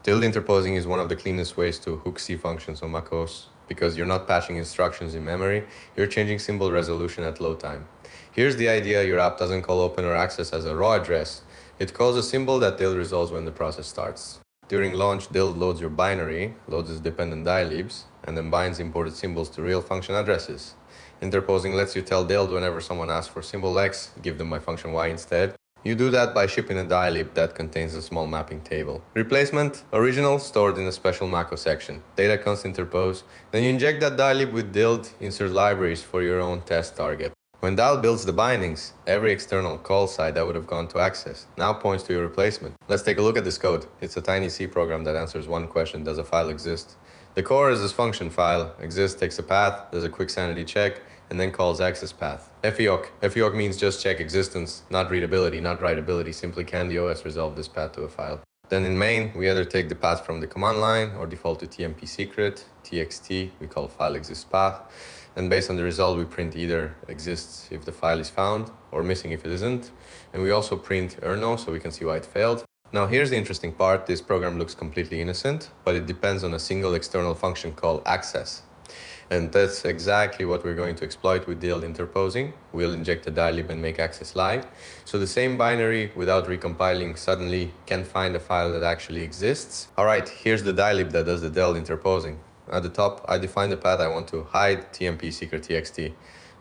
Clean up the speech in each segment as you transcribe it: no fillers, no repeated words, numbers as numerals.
DYLD interposing is one of the cleanest ways to hook C functions on macOS because you're not patching instructions in memory, you're changing symbol resolution at load time. Here's the idea: your app doesn't call open or access as a raw address. It calls a symbol that DYLD resolves when the process starts. During launch, DYLD loads your binary, loads its dependent dylibs, and then binds imported symbols to real function addresses. Interposing lets you tell DYLD whenever someone asks for symbol X, give them my function Y instead. You do that by shipping a dylib that contains a small mapping table. Replacement: original, stored in a special mach-o section. Data const interpose. Then you inject that dylib with DYLD insert libraries for your own test target. When DYLD builds the bindings, every external call side that would have gone to access now points to your replacement. Let's take a look at this code. It's a tiny C program that answers one question: does a file exist? The core is this function file. Exist takes a path, does a quick sanity check, and then calls access path. FEOC. FEOC means just check existence, not readability, not writability. Simply can the OS resolve this path to a file. Then in main, we either take the path from the command line or default to tmp secret, txt, we call file exists path. And based on the result, we print either exists if the file is found or missing if it isn't. And we also print erno so we can see why it failed. Now here's the interesting part. This program looks completely innocent, but it depends on a single external function called access. And that's exactly what we're going to exploit with DYLD interposing. We'll inject a dylib and make access live. So the same binary, without recompiling, suddenly can find a file that actually exists. All right, here's the dylib that does the DYLD interposing. At the top, I define the path I want to hide, tmp secret txt.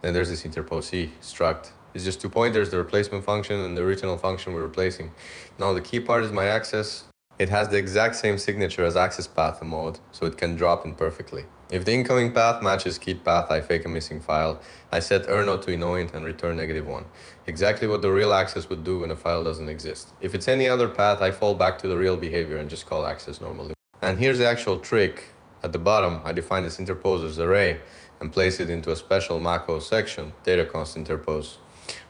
Then there's this interpose C struct. It's just 2 pointers, the replacement function and the original function we're replacing. Now the key part is my access. It has the exact same signature as access path mode, so it can drop in perfectly. If the incoming path matches keyed path, I fake a missing file. I set erno to inoint and return -1. Exactly what the real access would do when a file doesn't exist. If it's any other path, I fall back to the real behavior and just call access normally. And here's the actual trick. At the bottom, I define this interposers array and place it into a special mach-o section, data const interpose.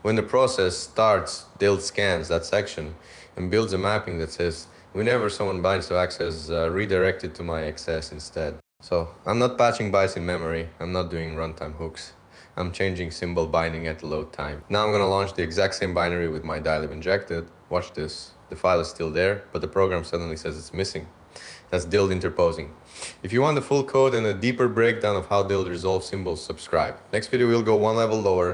When the process starts, DYLD scans that section and builds a mapping that says, whenever someone binds to access, redirect it to my XS instead. So I'm not patching bytes in memory, I'm not doing runtime hooks. I'm changing symbol binding at load time. Now I'm gonna launch the exact same binary with my dylib injected. Watch this. The file is still there, but the program suddenly says it's missing. That's DYLD interposing. If you want the full code and a deeper breakdown of how DYLD resolves symbols, subscribe. Next video we'll go one level lower.